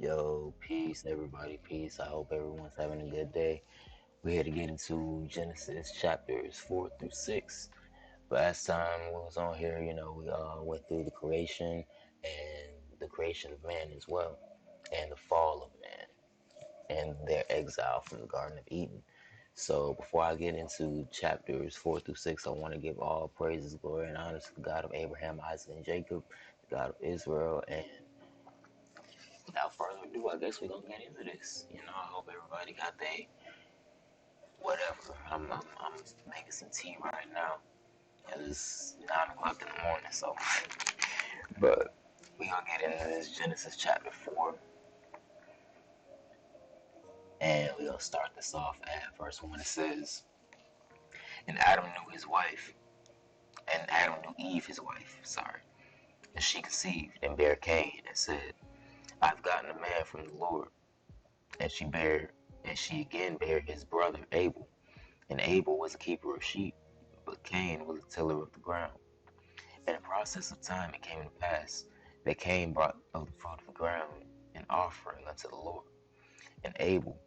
Yo, peace, everybody, peace. I hope everyone's having a good day. We're here to get into Genesis chapters 4 through 6. Last time we was on here, we went through the creation and the creation of man as well, and the fall of man, and their exile from the Garden of Eden. So before I get into chapters 4 through 6, I want to give all praises, glory, and honor to the God of Abraham, Isaac, and Jacob, the God of Israel, and without further ado, I guess we're gonna get into this. I hope everybody got their whatever. I'm making some tea right now. It's 9 o'clock in the morning, so but we gonna get into this Genesis chapter 4, and we gonna start this off at verse 1. It says, "And Adam knew his wife, and Adam knew Eve his wife. Sorry, and she conceived and bare Cain, and said, I've gotten a man from the Lord. And she again bare his brother Abel. And Abel was a keeper of sheep, but Cain was a tiller of the ground. In the process of time it came to pass that Cain brought of the fruit of the ground an offering unto the Lord. And Abel,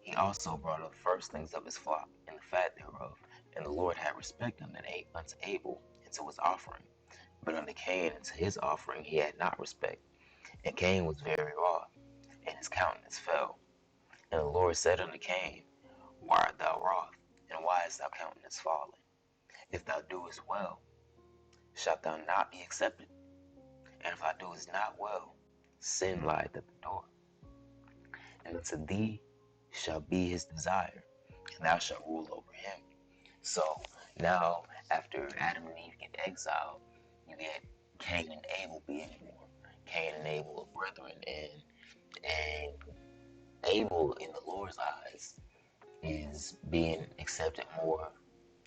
he also brought of the firstlings of his flock and the fat thereof. And the Lord had respect unto Abel and to his offering. But unto Cain and to his offering he had not respect. And Cain was very wroth, and his countenance fell. And the Lord said unto Cain, Why art thou wroth, and why is thy countenance fallen? If thou doest well, shalt thou not be accepted? And if thou doest not well, sin lieth at the door. And unto thee shall be his desire, and thou shalt rule over him." So now, after Adam and Eve get exiled, you get Cain and Abel being born. Cain and Abel are brethren, and Abel, in the Lord's eyes, is being accepted more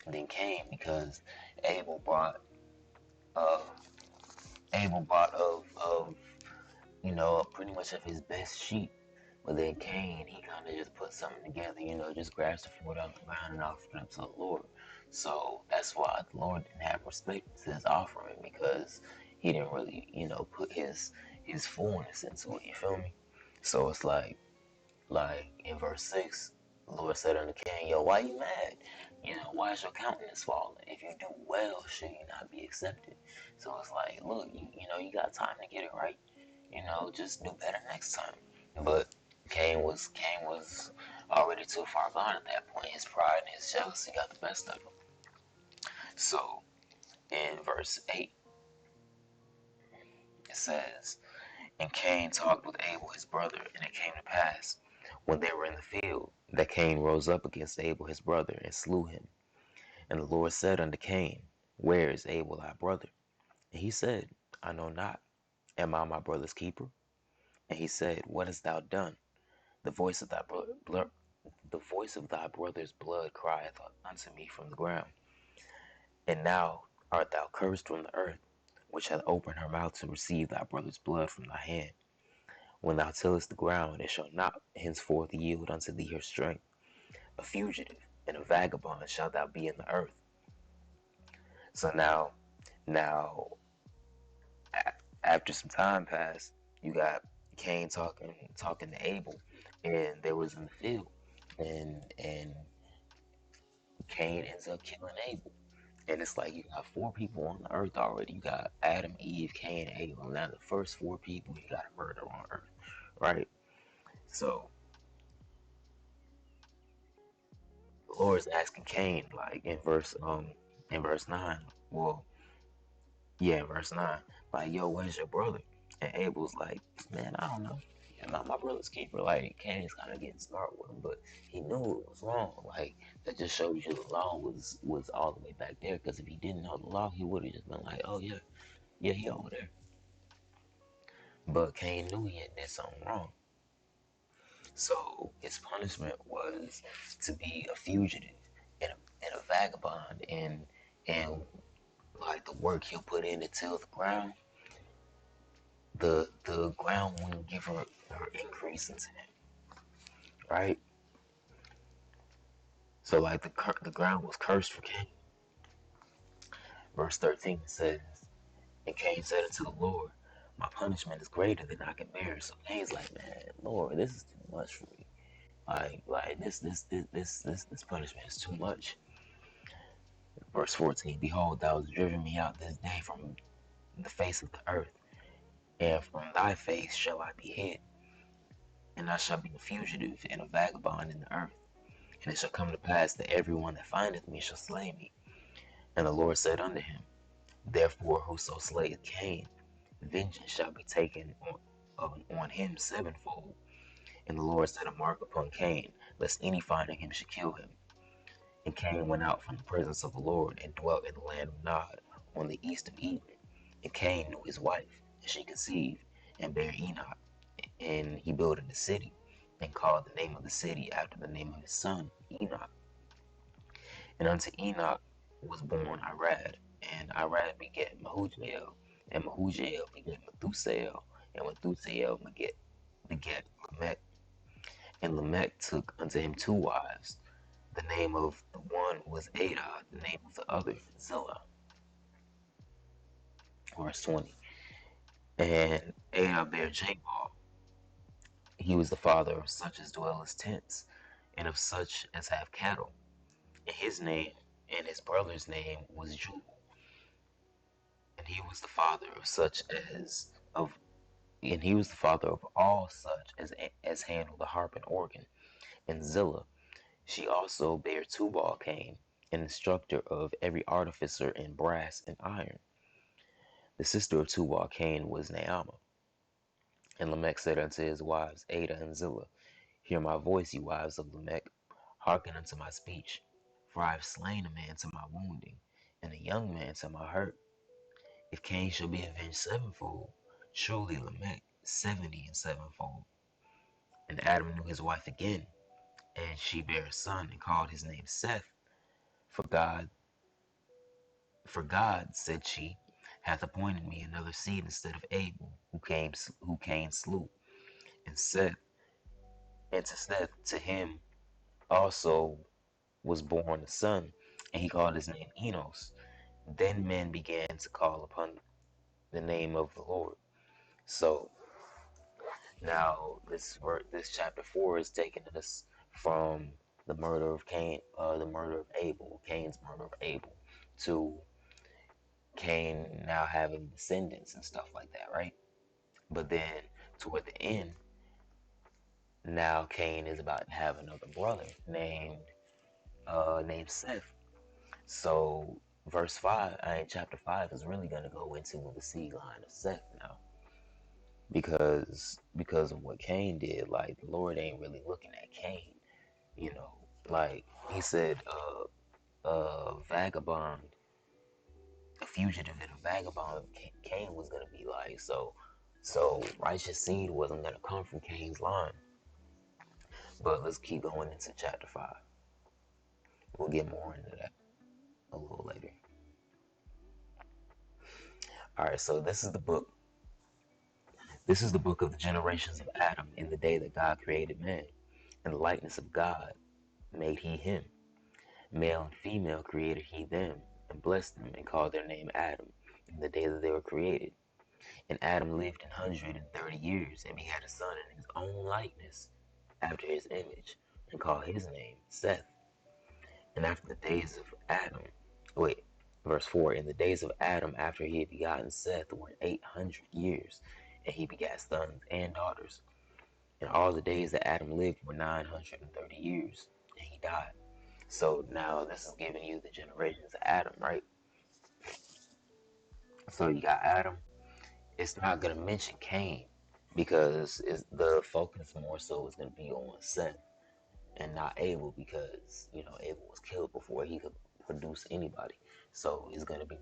than Cain, because Abel brought uh, of pretty much of his best sheep. But then Cain, he kind of just put something together, just grasped the fruit out the ground and offered it up to the Lord. So that's why the Lord didn't have respect to his offering, because he didn't really, put his fullness into it. You feel me? So it's like in verse 6, the Lord said unto Cain, Yo, why you mad? Why is your countenance falling? If you do well, should you not be accepted? So it's like, look, you got time to get it right. Just do better next time. But Cain was already too far gone at that point. His pride and his jealousy got the best of him. So in verse 8, it says, "And Cain talked with Abel his brother, and it came to pass, when they were in the field, that Cain rose up against Abel his brother, and slew him. And the Lord said unto Cain, Where is Abel thy brother? And he said, I know not. Am I my brother's keeper? And he said, What hast thou done? The voice of thy brother's blood crieth unto me from the ground. And now art thou cursed from the earth, which hath opened her mouth to receive thy brother's blood from thy hand. When thou tillest the ground, it shall not henceforth yield unto thee her strength. A fugitive and a vagabond shalt thou be in the earth." So now, after some time passed, you got Cain talking to Abel, and they was in the field, and Cain ends up killing Abel. And it's like you got four people on the earth already. You got Adam, Eve, Cain, and Abel. Now the first four people you got to murder on earth, right? So the Lord's asking Cain, like in verse 9. Well, yeah, in verse 9, like, yo, where's your brother? And Abel's like, man, I don't know. I'm not my brother's keeper. Like, Cain's kind of getting smart with him, but he knew it was wrong. Like, that just shows you the law was all the way back there. Because if he didn't know the law, he would have just been like, oh yeah, yeah, he over there. But Cain knew he had did something wrong. So his punishment was to be a fugitive and a vagabond, and like the work he'll put in to till the ground, the ground wouldn't give her increase into him, right? So like the ground was cursed for Cain. Verse 13 says, "And Cain said unto the Lord, My punishment is greater than I can bear. So Cain's like, man, Lord, this is too much for me. Like this punishment is too much. Verse 14, behold, thou hast driven me out this day from the face of the earth, and from thy face shall I be hid, and I shall be a fugitive and a vagabond in the earth. And it shall come to pass that everyone that findeth me shall slay me. And the Lord said unto him, therefore whoso slayeth Cain, vengeance shall be taken on him sevenfold. And the Lord set a mark upon Cain, lest any finding him should kill him. And Cain went out from the presence of the Lord, and dwelt in the land of Nod, on the east of Eden. And Cain knew his wife, and she conceived, and bare Enoch. And he builded a city, and called the name of the city after the name of his son, Enoch. And unto Enoch was born Irad, and Irad begat Mehujael, and Mehujael begat Methusael, and Methusael begat Lamech. And Lamech took unto him two wives. The name of the one was Ada, the name of the other Zillah. Verse 20. And Ada bare Jabal. He was the father of such as dwell as tents, and of such as have cattle. And his name and his brother's name was Jubal. And he was the father of such as of and he was the father of all such as handle the harp and organ. And Zillah, she also bare Tubal Cain, an instructor of every artificer in brass and iron. The sister of Tubal Cain was Naamah. And Lamech said unto his wives Ada and Zillah, hear my voice, ye wives of Lamech, hearken unto my speech. For I have slain a man to my wounding, and a young man to my hurt. If Cain shall be avenged sevenfold, surely Lamech 70 and sevenfold. And Adam knew his wife again, and she bare a son, and called his name Seth. For God, said she, hath appointed me another seed instead of Abel, who Cain slew. And to Seth, to him also was born a son, and he called his name Enos. Then men began to call upon the name of the Lord. So now this chapter 4 is taking us from the murder of Cain, the murder of Abel, Cain's murder of Abel, to Cain now having descendants and stuff like that, right? But then toward the end, now Cain is about to have another brother named Seth. So verse 5, chapter 5 is really going to go into the seed line of Seth now, because of what Cain did. Like, the Lord ain't really looking at Cain, you know. Like he said, vagabond, a fugitive and a vagabond, Cain was going to be like. So righteous seed wasn't going to come from Cain's line. But let's keep going into chapter 5. We'll get more into that a little later. All right, so this is the book. This is the book of the generations of Adam in the day that God created man. In the likeness of God made he him. Male and female created he them, and blessed them, and called their name Adam in the day that they were created. And Adam lived 130 years, and begat a son in his own likeness, after his image, and called his name Seth. And after the days of Adam, verse 4, in the days of Adam after he had begotten Seth were 800 years, and he begat sons and daughters. And all the days that Adam lived were 930 years, and he died. So now this is giving you the generations of Adam, right? So you got Adam. It's not going to mention Cain, because the focus more so is going to be on Seth and not Abel, because, Abel was killed before he could produce anybody. So it's going to be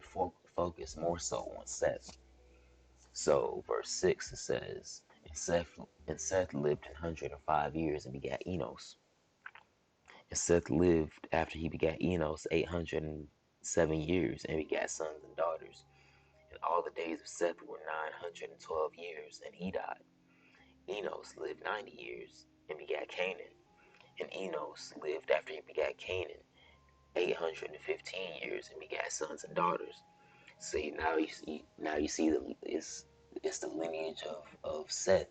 focused more so on Seth. So verse 6, it says, and Seth lived 105 years and begat Enos. And Seth lived after he begat Enos 807 years and begat sons and daughters. And all the days of Seth were 912 years, and he died. Enos lived 90 years and begat Canaan. And Enos lived after he begat Canaan 815 years and begat sons and daughters. See, now you see that It's the lineage of Seth,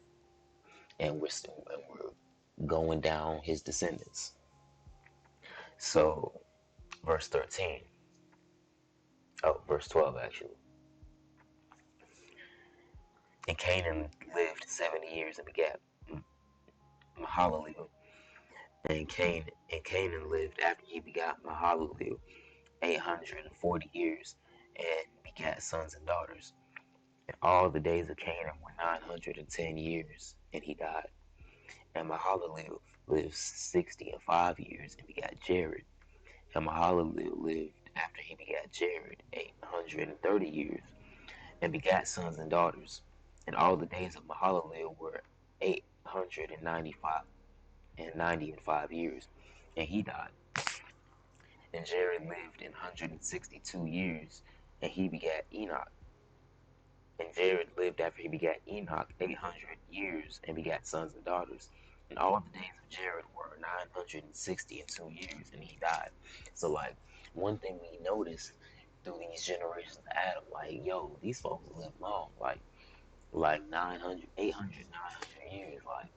and we're going down his descendants. So verse 13, oh, verse 12 actually. And Canaan lived 70 years and begat Mahalalel. And Canaan lived after he begat Mahalalel 840 years and begat sons and daughters. And all the days of Canaan were 910 years, and he died. And Mahalalel lived 60 and 5 years and begat Jared. And Mahalalel lived after he begat Jared 830 years and begat sons and daughters. And all the days of Mahalalel were 895 and 90 and 5 years, and he died. And Jared lived 162 years, and he begat Enoch. And Jared lived after he begat Enoch 800 years and begat sons and daughters. And all the days of Jared were 962 years, and he died. So, like, one thing we noticed through these generations of Adam, like, yo, these folks live long, like 900, 800, 900 years. Like,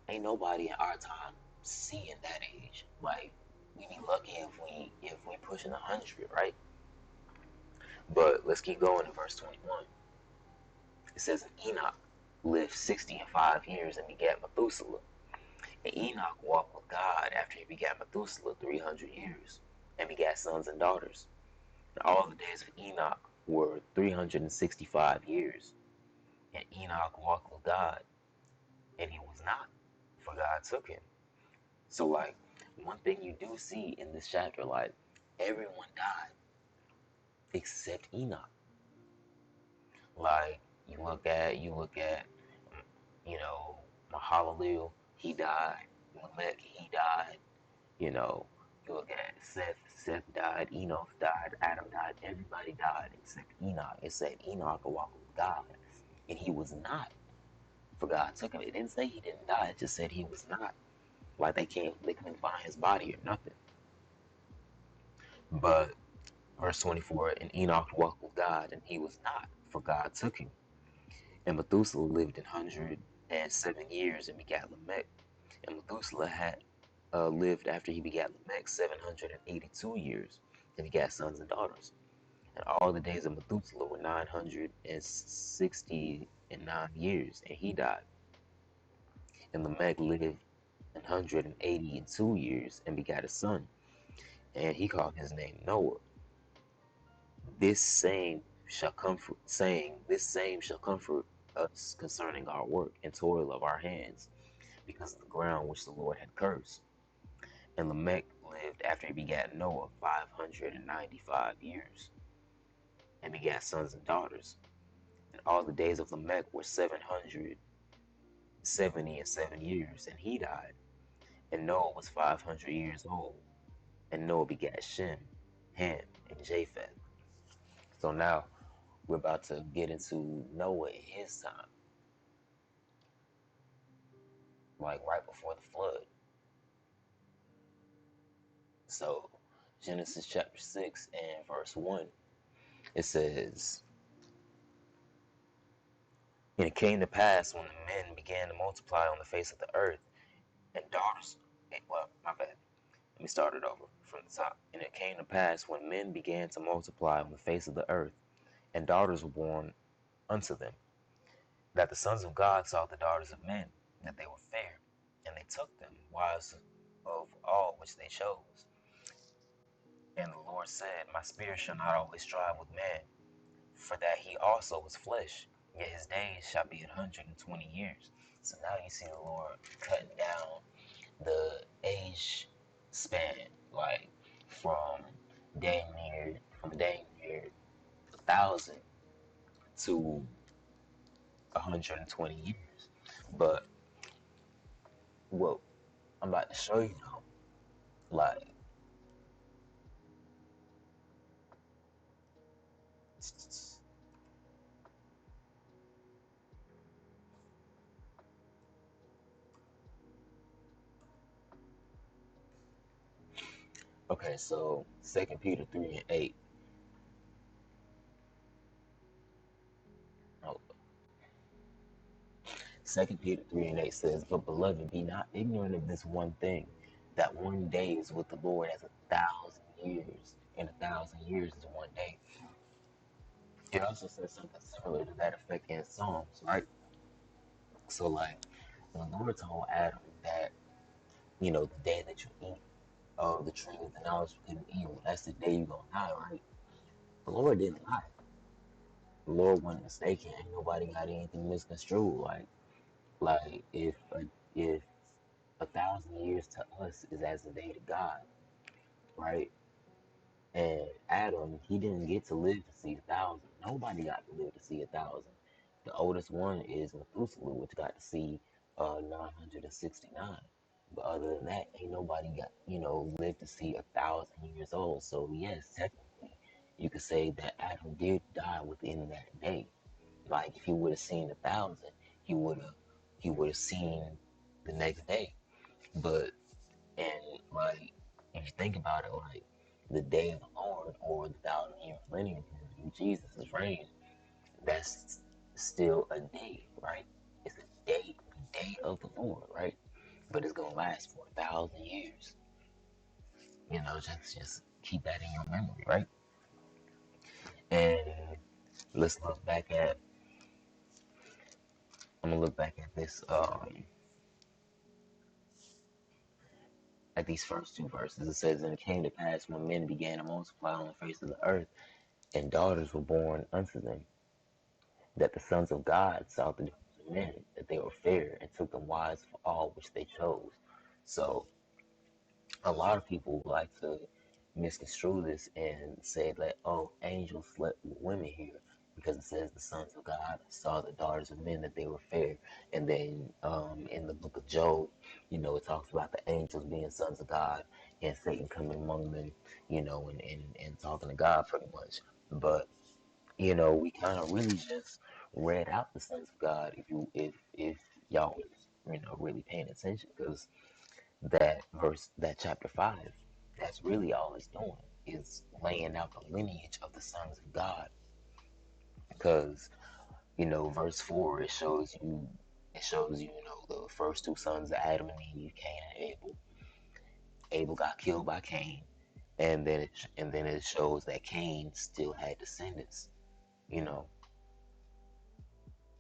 ain't nobody in our time seeing that age. Like, we be lucky if we pushing 100, right? But let's keep going in verse 21. It says, Enoch lived 60 and 5 years and begat Methuselah. And Enoch walked with God after he begat Methuselah 300 years and begat sons and daughters. And all the days of Enoch were 365 years. And Enoch walked with God, and he was not, for God took him. So, like, one thing you do see in this chapter, like, everyone died except Enoch. Like, you look at, you know, Mahalalel, he died. Lamech, he died. You know, you look at Seth died. Enoch died. Adam died. Everybody died except Enoch. It said Enoch walked with God, and he was not. For God took him. It didn't say he didn't die. It just said he was not. Like they couldn't find his body or nothing. But verse 24, and Enoch walked with God, and he was not, for God took him. And Methuselah lived 107 years and begat Lamech. And Methuselah had lived after he begat Lamech 782 years and begat sons and daughters. And all the days of Methuselah were 969 years, and he died. And Lamech lived 182 years and begat a son, and he called his name Noah. This same shall comfort, saying, This same shall comfort us concerning our work and toil of our hands, because of the ground which the Lord had cursed. And Lamech lived after he begat Noah 595 years, and begat sons and daughters. And all the days of Lamech were 777 years, and he died. And Noah was 500 years old. And Noah begat Shem, Ham, and Japheth. So now we're about to get into Noah in his time, like right before the flood. So Genesis chapter 6 and verse 1, it says, And it came to pass when the men began to multiply on the face of the earth, and daughters, well, my bad, let me start it over from the top. And it came to pass when men began to multiply on the face of the earth, and daughters were born unto them, that the sons of God saw the daughters of men, that they were fair, and they took them, wives of all which they chose. And the Lord said, My spirit shall not always strive with man, for that he also was flesh, yet his days shall be 120 years. So now you see the Lord cutting down the age span, like from dang near 1,000 to 120 years. But what I'm about to show you now, like, okay, so 2 Peter 3 and 8. Oh, Second Peter 3:8 says, "But beloved, be not ignorant of this one thing, that one day is with the Lord as 1,000 years, and 1,000 years is one day." It also says something similar to that effect in Psalms, right? So, like, when the Lord told Adam that, the day that you eat of the tree of the knowledge of good and evil, that's the day you're gonna die, right? The Lord didn't lie. The Lord wasn't mistaken. Ain't nobody got anything misconstrued. Like if 1,000 years to us is as a day to God, right? And Adam, he didn't get to live to see 1,000. Nobody got to live to see 1,000. The oldest one is Methuselah, which got to see 969. But other than that, ain't nobody got lived to see 1,000 years old. So yes, technically, you could say that Adam did die within that day. Like if he would have seen 1,000, he would have seen the next day. But and like if you think about it, like the day of the Lord or the 1,000 year millennium in Jesus' reign, that's still a day, right? It's a day, the day of the Lord, right? But it's gonna last for 1,000 years. Just keep that in your memory, right? And let's look back at. I'm gonna look back at this. At these first two verses, it says, "And it came to pass when men began to multiply on the face of the earth, and daughters were born unto them, that the sons of God saw the daughters of men, that they were fair, and took them wives for all which they chose." So a lot of people like to misconstrue this and say that, oh, angels slept with women here because it says the sons of God saw the daughters of men, that they were fair. And then in the book of Job, it talks about the angels being sons of God and Satan coming among them, and talking to God pretty much. But we kind of really just read out the sons of God if y'all was really paying attention, because that chapter 5, that's really all it's doing, is laying out the lineage of the sons of God. Because verse 4, it shows you, the first two sons of Adam and Eve, Cain and Abel. Abel got killed by Cain, and then it shows that Cain still had descendants, you know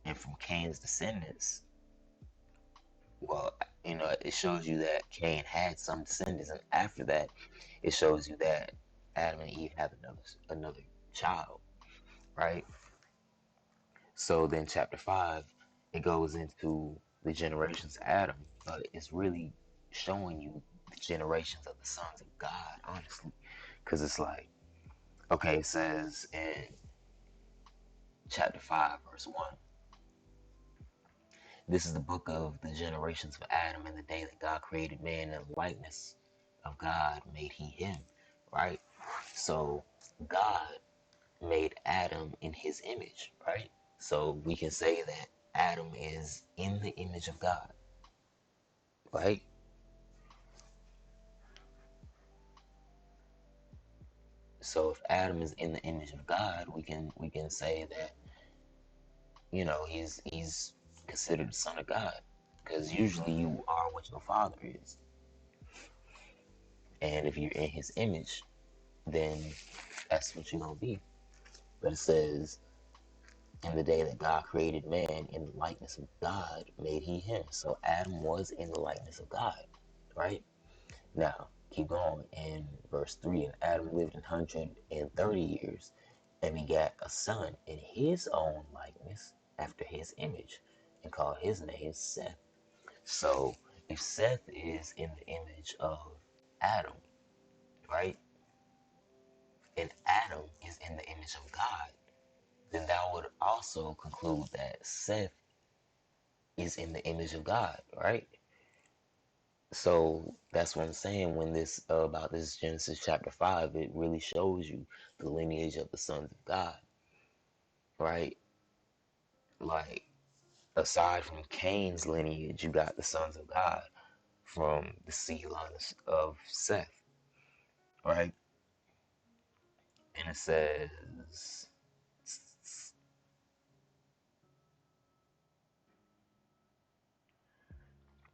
and from Cain's descendants, well, it shows you that Cain had some descendants, and after that, it shows you that Adam and Eve have another child, right? So then, chapter 5, it goes into the generations of Adam, but it's really showing you the generations of the sons of God, honestly, because it's like, okay, it says in chapter 5, verse 1. This is the book of the generations of Adam. In the day that God created man in the likeness of God made he him, right? So God made Adam in his image, right? So we can say that Adam is in the image of God, right? So if Adam is in the image of God, we can say that he's considered the son of God, because usually you are what your father is, and if you're in his image, then that's what you're gonna be. But it says, in the day that God created man, in the likeness of God made he him. So Adam was in the likeness of God, right? Now, keep going in verse 3. And Adam lived 130 years and begat a son in his own likeness, after his image, and called his name Seth. So if Seth is in the image of Adam, right? And Adam is in the image of God, then that would also conclude that Seth is in the image of God, right? So that's what I'm saying when this about this Genesis chapter 5, it really shows you the lineage of the sons of God, right? Like, aside from Cain's lineage, you got the sons of God from the seed line of Seth, right? And it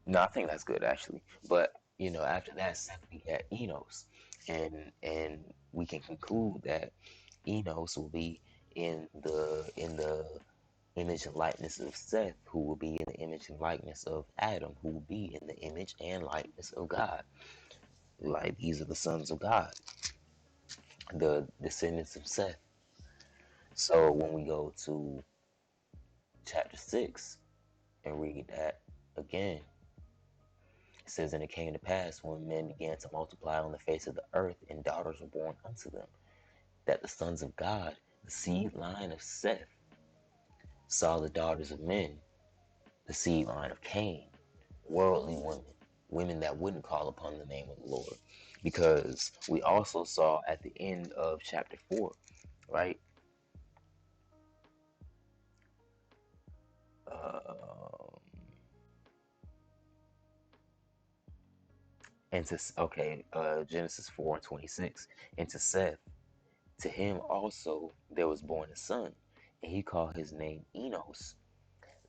No, I think that's good actually. But you know, after that, Seth begat Enos, and we can conclude that Enos will be in the image and likeness of Seth, who will be in the image and likeness of Adam, who will be in the image and likeness of God. Like these are the sons of God, the descendants of Seth. So when we go to chapter 6 and read that again, it says, "And it came to pass when men began to multiply on the face of the earth, and daughters were born unto them, that the sons of God, the seed line of Seth, saw the daughters of men, the seed line of Cain, worldly women, women that wouldn't call upon the name of the Lord." Because we also saw at the end of chapter 4, right? Um, Genesis 4:26, and to Seth, to him also there was born a son, and he called his name Enos.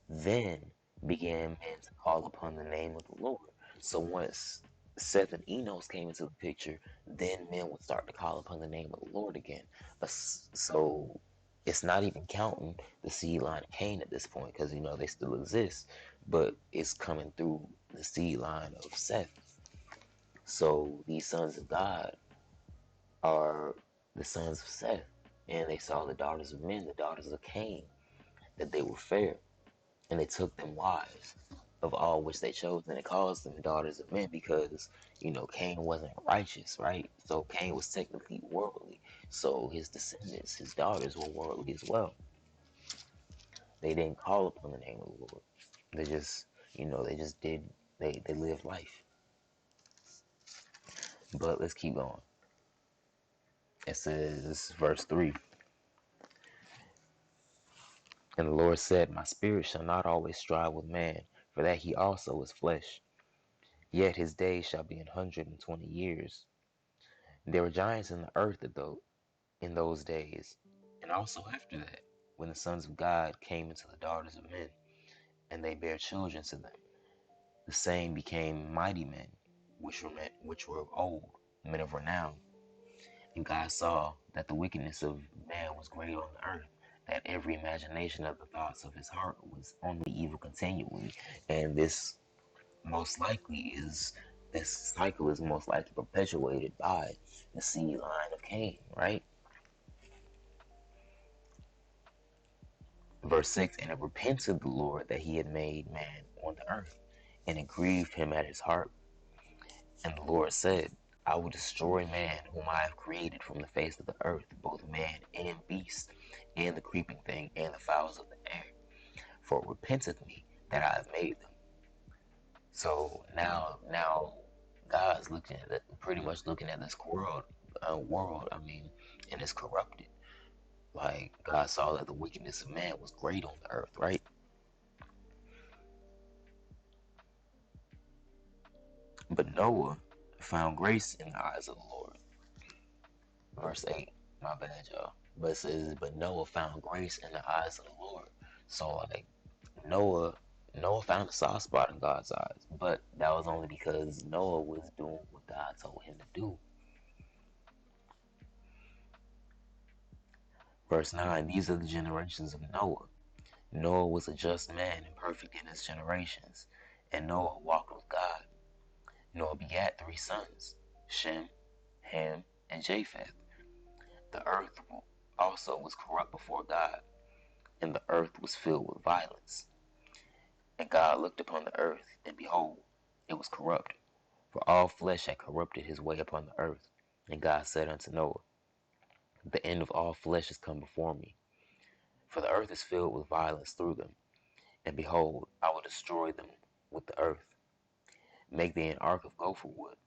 Then began men to call upon the name of the Lord. So once Seth and Enos came into the picture, then men would start to call upon the name of the Lord again. So it's not even counting the seed line of Cain at this point, because you know they still exist, but it's coming through the seed line of Seth. So these sons of God are the sons of Seth, and they saw the daughters of men, the daughters of Cain, that they were fair, and they took them wives, of all which they chose, and it calls them daughters of men because you know Cain wasn't righteous, right? So Cain was technically worldly, so his descendants, his daughters, were worldly as well. They didn't call upon the name of the Lord. They just, you know, they just did. They lived life. But let's keep going. It says, verse 3, "And the Lord said, My spirit shall not always strive with man, for that he also is flesh. Yet his days shall be 120 years. There were giants in the earth in those days, and also after that, when the sons of God came into the daughters of men, and they bare children to them. The same became mighty men, which were of old, men of renown. And God saw that the wickedness of man was great on the earth, that every imagination of the thoughts of his heart was only evil continually." And this cycle is most likely perpetuated by the seed line of Cain, right? Verse 6, "And it repented the Lord that he had made man on the earth, and it grieved him at his heart. And the Lord said, I will destroy man whom I have created from the face of the earth, both man and beast, and the creeping thing, and the fowls of the air. For it repenteth me that I have made them." So now God's looking at it, pretty much looking at this world, and it's corrupted. Like God saw that the wickedness of man was great on the earth, right? But Noah found grace in the eyes of the Lord. Verse 8, my bad, y'all. But it says, "But Noah found grace in the eyes of the Lord." So like Noah Noah found a soft spot in God's eyes, but that was only because Noah was doing what God told him to do. Verse 9, "These are the generations of Noah. Noah was a just man and perfect in his generations, and Noah walked with God. Noah begat 3 sons, Shem, Ham, and Japheth. The earth also was corrupt before God, and the earth was filled with violence. And God looked upon the earth, and behold, it was corrupt, for all flesh had corrupted his way upon the earth. And God said unto Noah, The end of all flesh is come before me, for the earth is filled with violence through them. And behold, I will destroy them with the earth. Make thee an ark of gopher wood.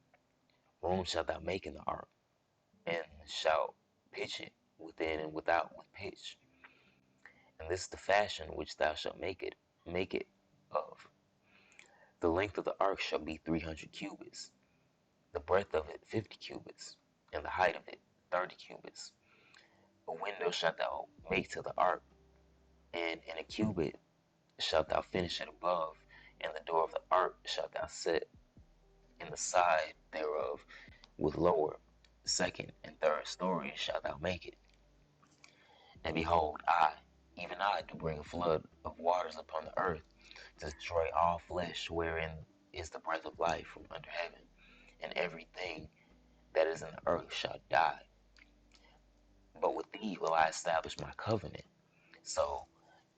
Room shalt thou make in the ark, and shalt pitch it within and without with pitch. And this is the fashion which thou shalt make it of. The length of the ark shall be 300 cubits, the breadth of it 50 cubits, and the height of it 30 cubits. A window shalt thou make to the ark, and in a cubit shalt thou finish it above, And the door of the ark shalt thou set in the side thereof with lower, second, and third stories shalt thou make it. And behold, I, even I, do bring a flood of waters upon the earth, to destroy all flesh wherein is the breath of life from under heaven, and everything that is in the earth shall die. But with thee will I establish my covenant. So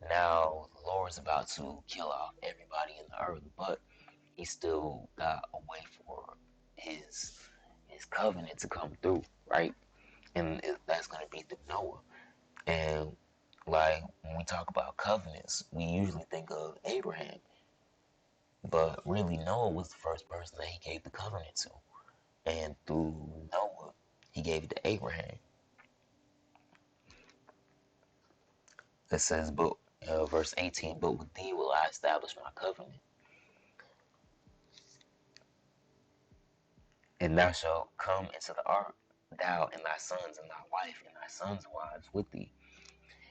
now the Lord is about to kill off everybody in the earth, but he still got a way for his his covenant to come through, right? And that's going to be through Noah. And like when we talk about covenants, we usually think of Abraham, but really Noah was the first person that he gave the covenant to. And through Noah, he gave it to Abraham. It says, but verse 18, but with thee will I establish my covenant, and thou shalt come into the ark, thou and thy sons and thy wife and thy sons' wives with thee.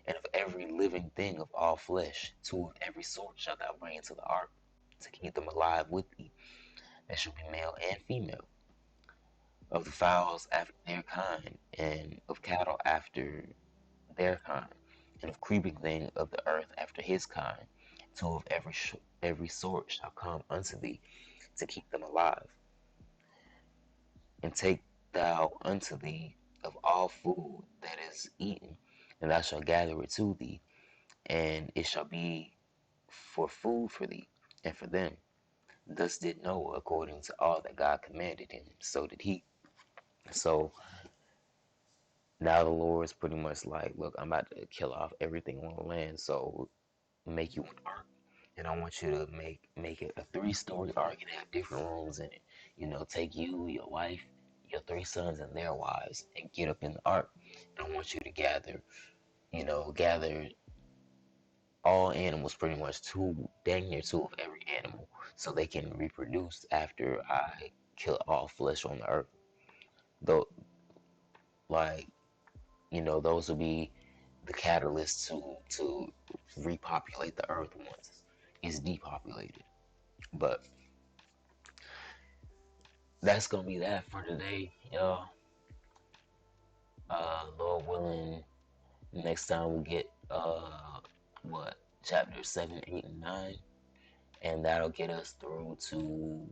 And of every living thing of all flesh, two of every sort shalt thou bring into the ark, to keep them alive with thee. That shall be male and female. Of the fowls after their kind, and of cattle after their kind, and of creeping thing of the earth after his kind, two of every sort shall come unto thee, to keep them alive. And take thou unto thee of all food that is eaten, and thou shalt gather it to thee, and it shall be for food for thee and for them. Thus did Noah according to all that God commanded him, so did he. So now the Lord is pretty much like, look, I'm about to kill off everything on the land, so make you an ark. And I want you to make it a 3-story ark and have different rooms in it. You know, take you, your wife, your 3 sons and their wives, and get up in the ark. And I want you to gather all animals, pretty much dang near two of every animal, so they can reproduce after I kill all flesh on the earth. Though, like, those will be the catalyst to repopulate the earth once it's depopulated. But that's gonna be that for today, y'all. Lord willing, next time we get what chapter 7, 8, and 9, and that'll get us through to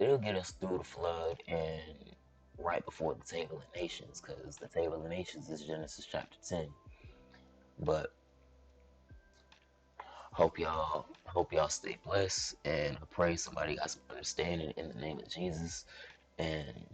it'll get us through the flood and right before the Table of Nations, because the Table of Nations is Genesis chapter 10. But hope y'all stay blessed, and I pray somebody got some understanding in the name of Jesus. And